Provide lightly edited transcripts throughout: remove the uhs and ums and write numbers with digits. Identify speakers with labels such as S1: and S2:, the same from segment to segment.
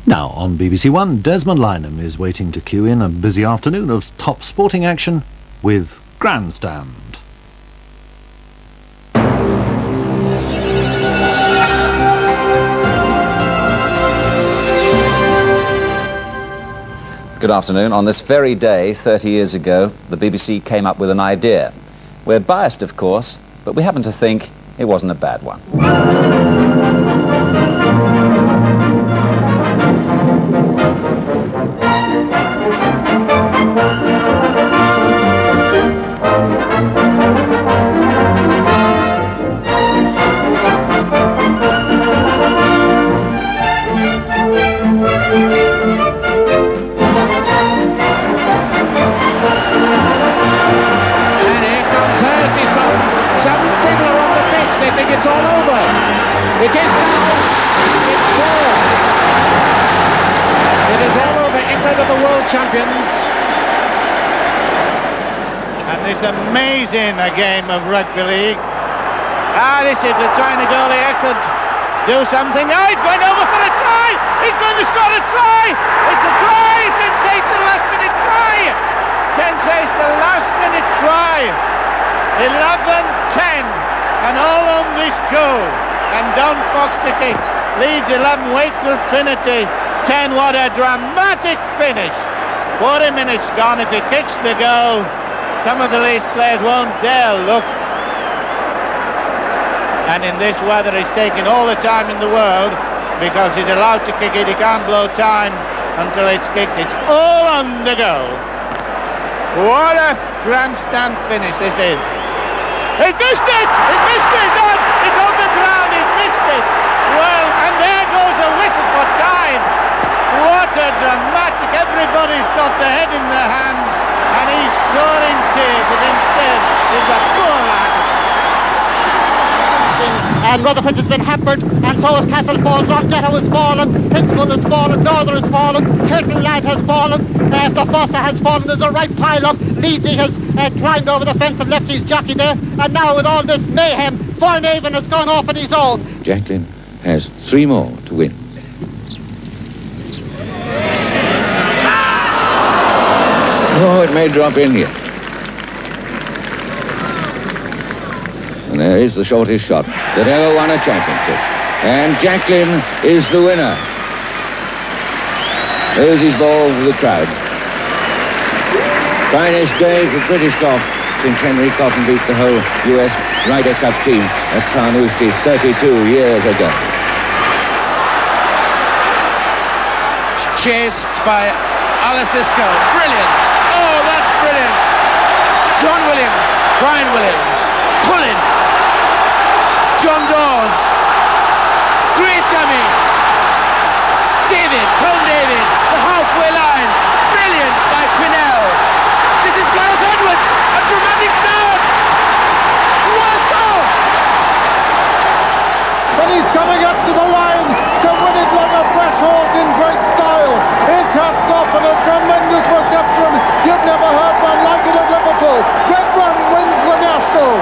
S1: Now, on BBC One, Desmond Lynam is waiting to cue in a busy afternoon of top sporting action with Grandstand.
S2: Good afternoon. On this very day, 30 years ago, the BBC came up with an idea. We're biased, of course, but we happen to think it wasn't a bad one.
S3: It's all over. It is now. It's four. It is all over. England are the world champions.
S4: And this amazing game of rugby league. This is the trying to goalie. He could do something. He's going over for a try. He's going to score a try. It's a try. Sensational last-minute try. Sensational last-minute try. 11-10. And all on this goal, and Don Fox to kick. Leeds 11, Wakefield Trinity 10. What a dramatic finish. 40 minutes gone. If he kicks the goal, some of the Leeds players won't dare look. And in this weather, he's taking all the time in the world because he's allowed to kick it. He can't blow time until it's kicked. It's all on the goal. What a grandstand finish this is. He's missed it! He's missed it! It's on the ground, he's missed it! Well, and there goes the whistle for time! What a dramatic... Everybody's got the head in their hand, and he's soaring tears, but instead he's a poor lad.
S5: And Rutherford has been hampered, and so has Castle Falls. Rondetto has fallen, Principal has fallen, Norther has fallen, Curtin Lad has fallen, the Fossa has fallen. There's a right pile-up. Leesy has climbed over the fence and left his jockey there, and now with all this mayhem, Foynaven has gone off on his own.
S6: Jacqueline has 3 more to win. Oh, it may drop in here. And there is the shortest shot that ever won a championship. And Jacqueline is the winner. There's his ball for the crowd. Finest day for British golf since Henry Cotton beat the whole US Ryder Cup team at Carnoustie 32 years ago.
S3: Chased by Alistair Skull. Brilliant. Oh, that's brilliant. John Williams, Brian Williams, pulling. John Dawes. Great dummy. David, Tom David, the halfway line. Brilliant by Quinnell. This is Gareth Edwards. A dramatic start. What a score.
S7: But he's coming up to the line to win it like a fresh horse in great style. It's hats off and a tremendous reception. You've never heard one like it at Liverpool. Redburn wins the National.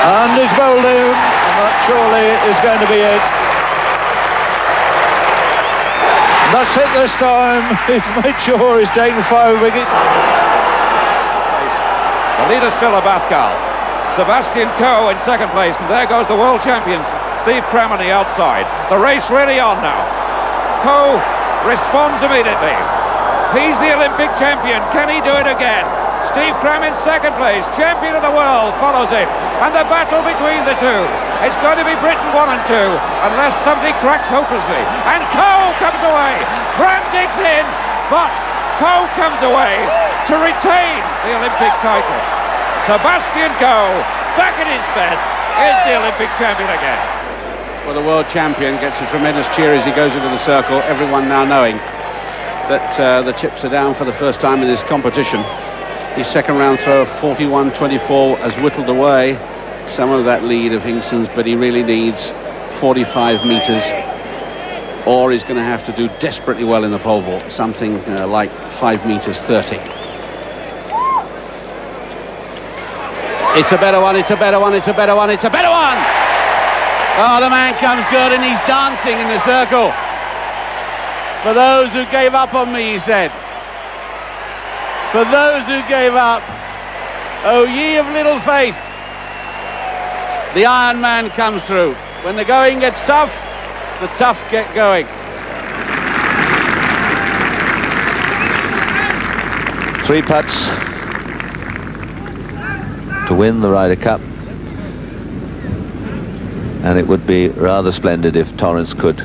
S4: And he's bowled in, and that surely is going to be it. That's it this time. He's made sure he's taken 5 wickets.
S8: The leader's still a Bathgal. Sebastian Coe in second place, and there goes the world champions, Steve Cram on the outside. The race really on now. Coe responds immediately. He's the Olympic champion. Can he do it again? Steve Cram in second place, champion of the world, follows him. And the battle between the two. It's going to be Britain 1 and 2, unless somebody cracks hopelessly. And Coe comes away. Cram digs in, but Coe comes away to retain the Olympic title. Sebastian Coe, back at his best, is the Olympic champion again.
S9: Well, the world champion gets a tremendous cheer as he goes into the circle, everyone now knowing that the chips are down for the first time in this competition. His second round throw of 41-24 has whittled away some of that lead of Hingson's, but he really needs 45 metres, or he's going to have to do desperately well in the pole vault, something like 5 metres 30. It's a better one, it's a better one, it's a better one, it's a better one! Oh, the man comes good and he's dancing in the circle. For those who gave up on me, he said. For those who gave up, oh ye of little faith. The Iron Man comes through. When the going gets tough, the tough get going.
S10: Three putts to win the Ryder Cup, and it would be rather splendid if Torrance could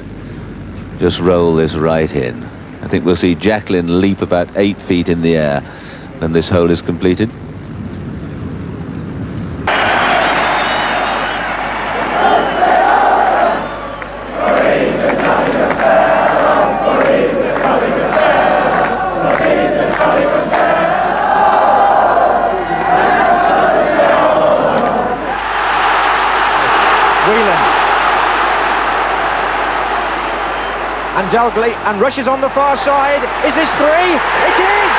S10: just roll this right in. I think we'll see Jacqueline leap about 8 feet in the air when this hole is completed.
S11: And Dalgley, and rushes on the far side. Is this three? It is!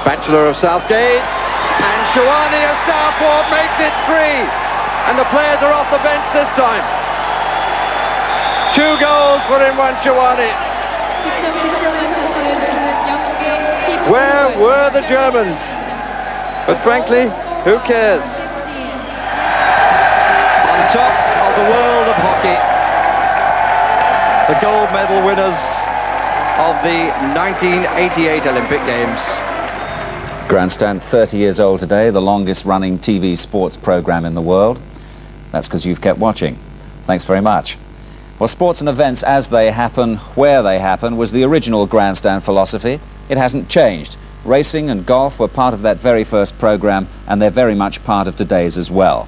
S12: Bachelor of Southgate, and Shawani of Starport makes it three. And the players are off the bench this time. 2 goals for Imran Shawani. Where were the Germans? But frankly, who cares? Top of the world of hockey, the gold medal winners of the 1988 Olympic Games.
S2: Grandstand, 30 years old today, the longest running TV sports program in the world. That's because you've kept watching. Thanks very much. Well, sports and events as they happen, where they happen, was the original Grandstand philosophy. It hasn't changed. Racing and golf were part of that very first program, and they're very much part of today's as well.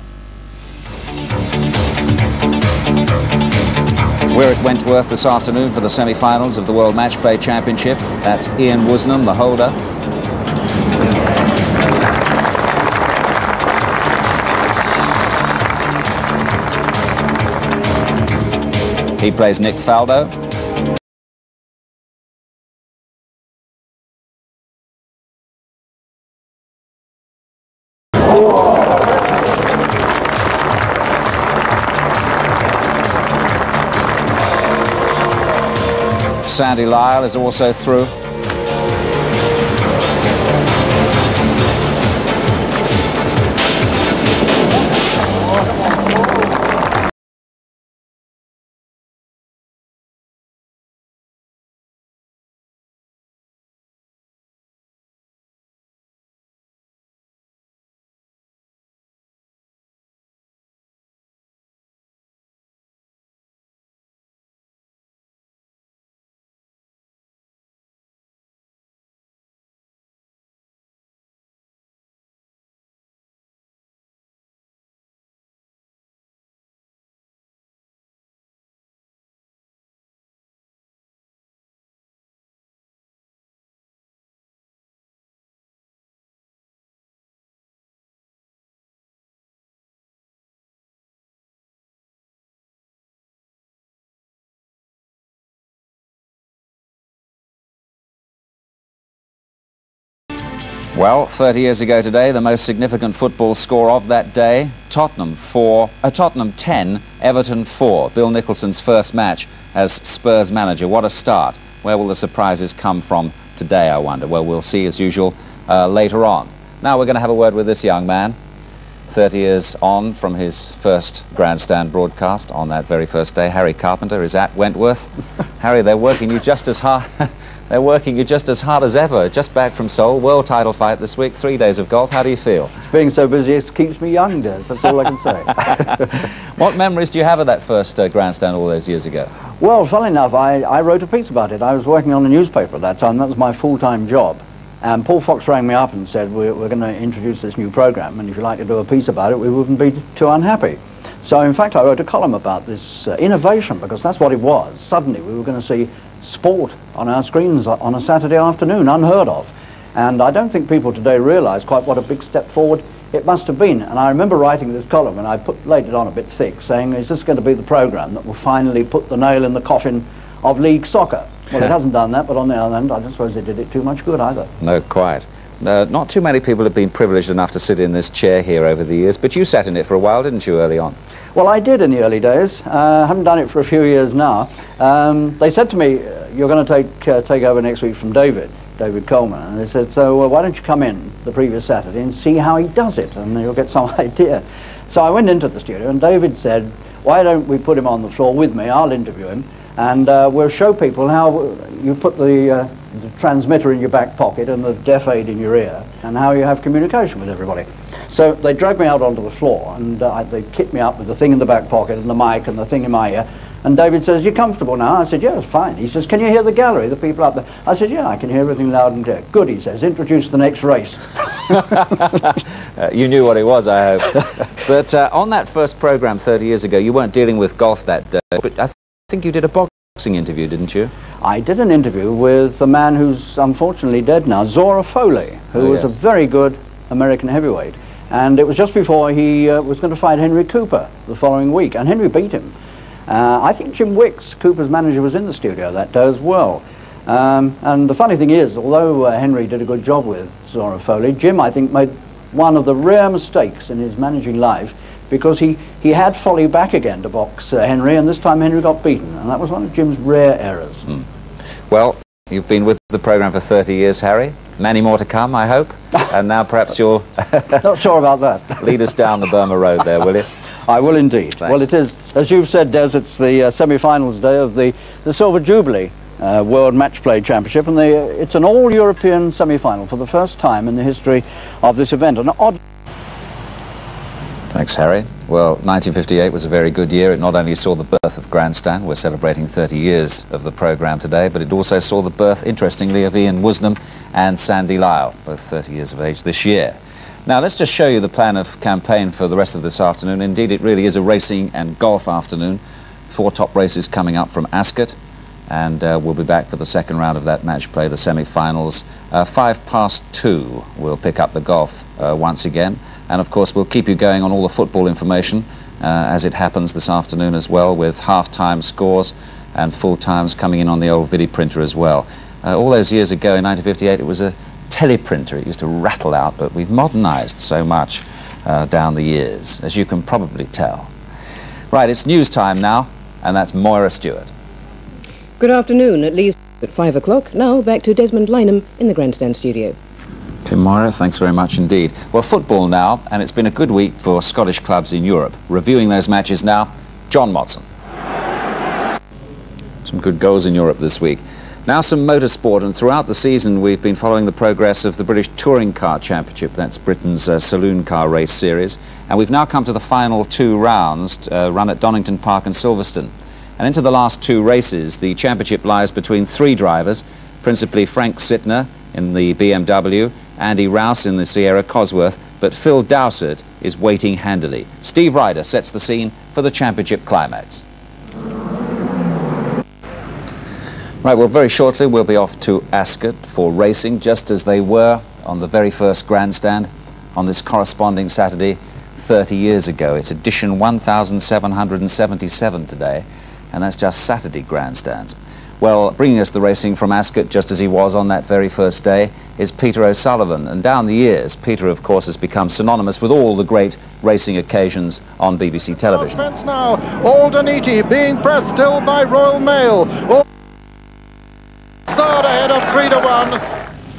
S2: We're at Wentworth this afternoon for the semi-finals of the World Match Play Championship. That's Ian Woosnam, the holder. He plays Nick Faldo. Sandy Lyle is also through. Well, 30 years ago today, the most significant football score of that day, Tottenham 10, Everton 4. Bill Nicholson's first match as Spurs manager. What a start. Where will the surprises come from today, I wonder? Well, we'll see as usual later on. Now we're going to have a word with this young man. 30 years on from his first Grandstand broadcast on that very first day. Harry Carpenter is at Wentworth. Harry, they're working you just as hard. They're working you just as hard as ever. Just back from Seoul, world title fight this week, 3 days of golf. How do you feel?
S13: Being so busy, it keeps me young, Des. That's all I can say.
S2: What memories do you have of that first Grandstand all those years ago?
S13: Well, funnily enough, I wrote a piece about it. I was working on a newspaper at that time. That was my full-time job. And Paul Fox rang me up and said, we're going to introduce this new program, and if you'd like to do a piece about it, we wouldn't be too unhappy. So, in fact, I wrote a column about this innovation, because that's what it was. Suddenly, we were going to see sport on our screens on a Saturday afternoon, unheard of. And I don't think people today realise quite what a big step forward it must have been. And I remember writing this column, and I laid it on a bit thick, saying, is this going to be the programme that will finally put the nail in the coffin of league soccer? Well, it hasn't done that, but on the other hand, I don't suppose it did it too much good either.
S2: No, quite. Not too many people have been privileged enough to sit in this chair here over the years, but you sat in it for a while, didn't you, early on?
S13: Well, I did in the early days. I haven't done it for a few years now. They said to me, you're going to take over next week from David Coleman. And they said, so why don't you come in the previous Saturday and see how he does it, and you'll get some idea. So I went into the studio, and David said, why don't we put him on the floor with me? I'll interview him, and we'll show people how you put the transmitter in your back pocket and the deaf aid in your ear, and how you have communication with everybody. So they dragged me out onto the floor, and they kit me up with the thing in the back pocket and the mic and the thing in my ear. And David says, you comfortable now? I said, yes, fine. He says, can you hear the gallery, the people up there? I said, yeah, I can hear everything loud and clear. Good, he says, introduce the next race.
S2: You knew what it was, I hope. But on that first programme 30 years ago, you weren't dealing with golf that day, but I think you did a boxing interview, didn't you?
S13: I did an interview with a man who's unfortunately dead now, Zora Foley, who was a very good American heavyweight. And it was just before he was going to fight Henry Cooper the following week, and Henry beat him. I think Jim Wicks, Cooper's manager, was in the studio that day as well. And the funny thing is, although Henry did a good job with Zora Foley, Jim, I think, made one of the rare mistakes in his managing life, because he had Foley back again to box Henry, and this time Henry got beaten, and that was one of Jim's rare errors.
S2: Well, you've been with the programme for 30 years, Harry. Many more to come, I hope. And now perhaps you'll...
S13: Not sure about that.
S2: Lead us down the Burma Road there, will you?
S13: I will indeed.
S2: Thanks.
S13: Well, it is, as you've said, Des, it's the semi-finals day of the Silver Jubilee World Match Play Championship, and it's an all-European semi-final for the first time in the history of this event. An odd...
S2: Thanks, Harry. Well, 1958 was a very good year. It not only saw the birth of Grandstand, we're celebrating 30 years of the programme today, but it also saw the birth, interestingly, of Ian Woosnam and Sandy Lyle, both 30 years of age this year. Now, let's just show you the plan of campaign for the rest of this afternoon. Indeed, it really is a racing and golf afternoon. 4 top races coming up from Ascot, and we'll be back for the second round of that match play, the semi-finals. 2:05 we'll pick up the golf once again. And of course, we'll keep you going on all the football information as it happens this afternoon as well, with half-time scores and full times coming in on the old video printer as well. All those years ago in 1958, it was a teleprinter. It used to rattle out, but we've modernised so much down the years, as you can probably tell. Right, it's news time now, and that's Moira Stewart.
S14: Good afternoon, at least at 5 o'clock. Now back to Desmond Lynham in the Grandstand studio.
S2: Okay, Moira, thanks very much indeed. Well, football now, and it's been a good week for Scottish clubs in Europe. Reviewing those matches now, John Motson. Some good goals in Europe this week. Now some motorsport, and throughout the season we've been following the progress of the British Touring Car Championship. That's Britain's saloon car race series. And we've now come to the final 2 rounds run at Donington Park and Silverstone. And into the last 2 races, the championship lies between 3 drivers, principally Frank Sittner in the BMW, Andy Rouse in the Sierra Cosworth, but Phil Dowsett is waiting handily. Steve Ryder sets the scene for the championship climax. Right, well, very shortly we'll be off to Ascot for racing, just as they were on the very first Grandstand on this corresponding Saturday 30 years ago. It's edition 1777 today, and that's just Saturday Grandstands. Well, bringing us the racing from Ascot, just as he was on that very first day, is Peter O'Sullivan. And down the years, Peter, of course, has become synonymous with all the great racing occasions on BBC television.
S7: Now, Aldeniti being pressed still by Royal Mail. Third ahead of 3-1.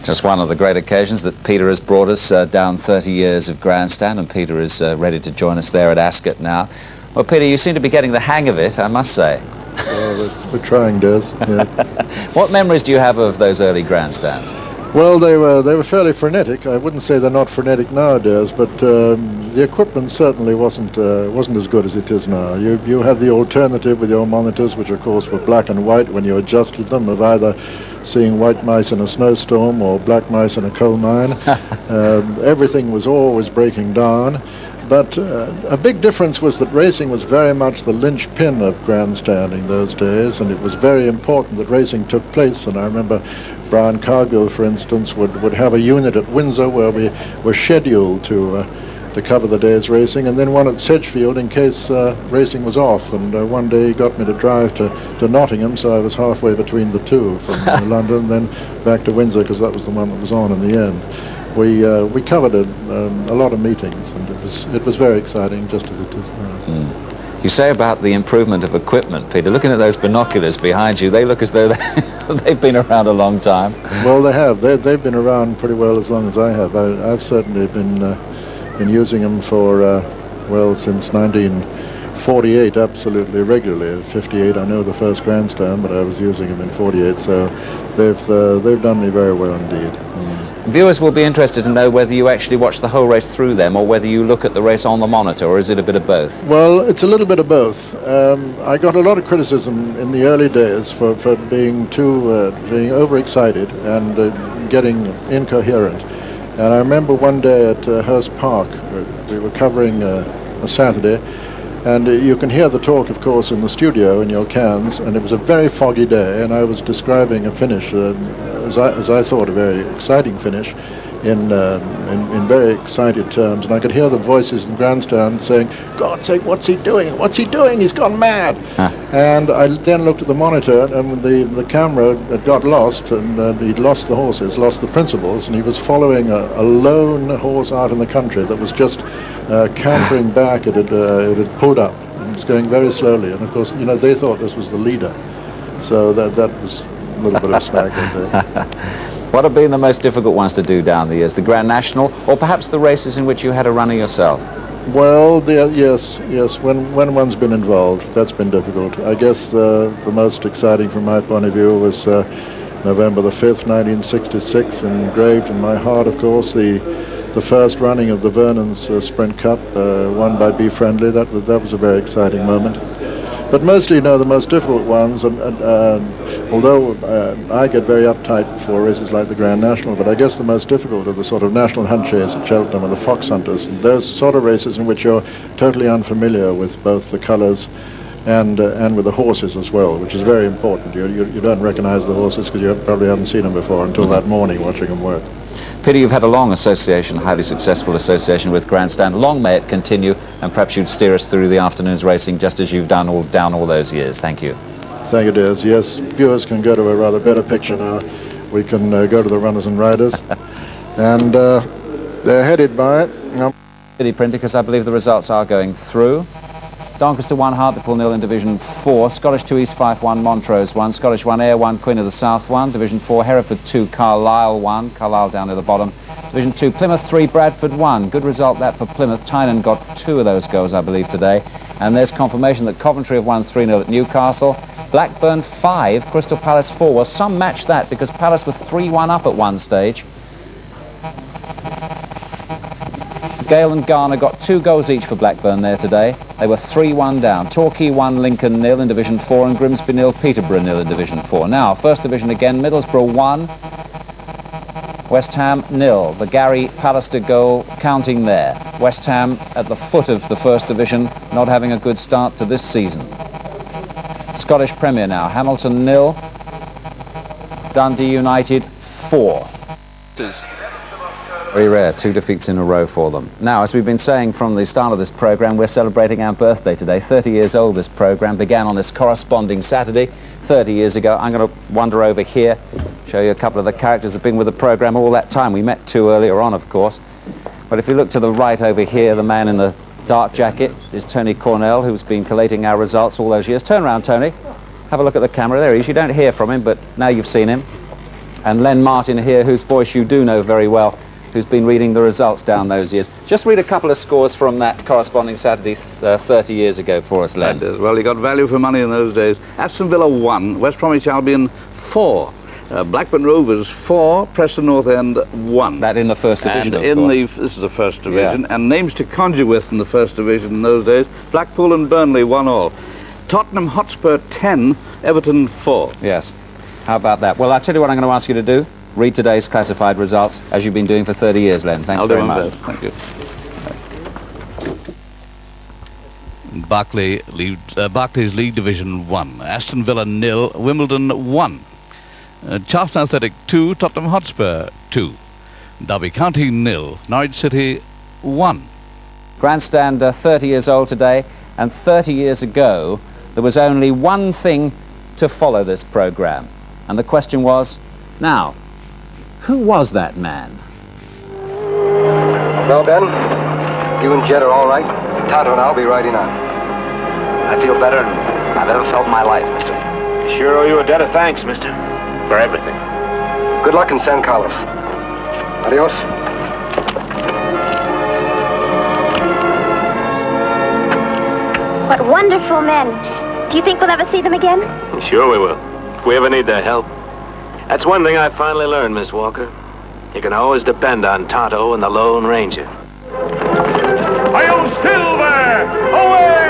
S2: Just one of the great occasions that Peter has brought us down 30 years of Grandstand, and Peter is ready to join us there at Ascot now. Well, Peter, you seem to be getting the hang of it, I must say.
S15: Well, we're trying, Des. Yeah.
S2: What memories do you have of those early Grandstands?
S15: Well, they were fairly frenetic. I wouldn't say they're not frenetic nowadays, but the equipment certainly wasn't as good as it is now. You had the alternative with your monitors, which of course were black and white when you adjusted them, of either seeing white mice in a snowstorm or black mice in a coal mine. Everything was always breaking down. But a big difference was that racing was very much the linchpin of grandstanding those days, and it was very important that racing took place. And I remember Brian Cargill, for instance, would have a unit at Windsor where we were scheduled to to cover the day's racing, and then one at Sedgefield in case racing was off. And one day he got me to drive to Nottingham, so I was halfway between the two from London, then back to Windsor, because that was the one that was on in the end. We covered a lot of meetings, and it was very exciting, just as it is now.
S2: You say about the improvement of equipment, Peter. Looking at those binoculars behind you, they look as though they've been around a long time.
S15: Well, they have. They've been around pretty well as long as I have. I've certainly been using them for, well, since 1948, absolutely regularly. 58, I know the first Grandstand, but I was using them in 48, so they've done me very well indeed.
S2: Viewers will be interested to know whether you actually watch the whole race through them, or whether you look at the race on the monitor, or is it a bit of both?
S15: Well, it's a little bit of both. I got a lot of criticism in the early days for being being overexcited and getting incoherent. And I remember one day at Hurst Park, we were covering a Saturday, and you can hear the talk, of course, in the studio in your cans, and it was a very foggy day, and I was describing a finish, as I thought, a very exciting finish, in very excited terms, and I could hear the voices in Grandstand saying, "God's sake, what's he doing? What's he doing? He's gone mad!" And I then looked at the monitor, and the camera had got lost, and he'd lost the horses, lost the principals, and he was following a lone horse out in the country that was just cantering back. It had pulled up, and it was going very slowly, and of course, you know, they thought this was the leader, so that was a little bit of smack, I think.
S2: What have been the most difficult ones to do down the years? The Grand National, or perhaps the races in which you had a runner yourself?
S15: Well, yes. When one's been involved, that's been difficult. I guess the most exciting from my point of view was November the 5th, 1966, engraved in my heart, of course, the first running of the Vernon's Sprint Cup, won by Be Friendly. That was a very exciting moment. But mostly, you know, the most difficult ones, although I get very uptight for races like the Grand National, but I guess the most difficult are the sort of National Hunt Chase at Cheltenham and the Fox Hunters, and those sort of races in which you're totally unfamiliar with both the colours and with the horses as well, which is very important. You don't recognise the horses because you probably haven't seen them before until that morning watching them work.
S2: Peter, you've had a long association, highly successful association with Grandstand. Long may it continue, and perhaps you'd steer us through the afternoon's racing just as you've done down all those years. Thank you.
S15: Thank you, Des. Yes, viewers can go to a rather better picture now. We can go to the runners and riders, and they're headed by it.
S2: City printer, because I believe the results are going through. Doncaster 1, Hartlepool 0 in Division 4, Scottish 2, East Fife 1, Montrose 1, Scottish 1, Ayr 1, Queen of the South 1, Division 4, Hereford 2, Carlisle 1, Carlisle down at the bottom, Division 2, Plymouth 3, Bradford 1, good result that for Plymouth. Tynan got 2 of those goals, I believe, today, and there's confirmation that Coventry have won 3-0 at Newcastle, Blackburn 5, Crystal Palace 4, well, some match that because Palace were 3-1 up at one stage. Gale and Garner got 2 goals each for Blackburn there today. They were 3-1 down. Torquay 1, Lincoln 0 in Division 4, and Grimsby 0, Peterborough 0 in Division 4. Now, First Division again, Middlesbrough 1, West Ham 0. The Gary Pallister goal counting there. West Ham at the foot of the First Division, not having a good start to this season. Scottish Premier now, Hamilton 0, Dundee United 4. Very rare, 2 defeats in a row for them. Now, as we've been saying from the start of this programme, we're celebrating our birthday today. 30 years old this programme began on this corresponding Saturday 30 years ago. I'm going to wander over here, show you a couple of the characters that have been with the programme all that time. We met 2 earlier on, of course. But if you look to the right over here, the man in the dark jacket is Tony Cornell, who's been collating our results all those years. Turn around, Tony. Have a look at the camera. There he is. You don't hear from him, but now you've seen him. And Len Martin here, whose voice you do know very well, who's been reading the results down those years. Just read a couple of scores from that corresponding Saturday 30 years ago for us, Len.
S16: Well, you got value for money in those days. Aston Villa 1, West Bromwich Albion 4, Blackburn Rovers 4, Preston North End 1.
S2: That in the First Division,
S16: and this is the First Division, and names to conjure with in the First Division in those days, Blackpool and Burnley 1-all. Tottenham Hotspur 10, Everton 4.
S2: Yes. How about that? Well, I'll tell you what I'm going to ask you to do. Read today's classified results, as you've been doing for 30 years, Len. Thanks very much.
S16: Thank you.
S17: Barclays League Division 1. Aston Villa 0, Wimbledon 1. Charleston Athletic 2, Tottenham Hotspur 2. Derby County 0, Norwich City 1.
S2: Grandstand 30 years old today, and 30 years ago there was only one thing to follow this programme. And the question was, now, who was that man?
S18: Well, Ben, you and Jed are all right. Tonto and I'll be riding on.
S19: I feel better than I've ever felt in my life, mister.
S20: I sure owe you a debt of thanks, mister, for everything.
S18: Good luck in San Carlos. Adios.
S21: What wonderful men. Do you think we'll ever see them again?
S20: Sure we will, if we ever need their help. That's one thing I finally learned, Miss Walker. You can always depend on Tonto and the Lone Ranger.
S22: Hail Silver! Away!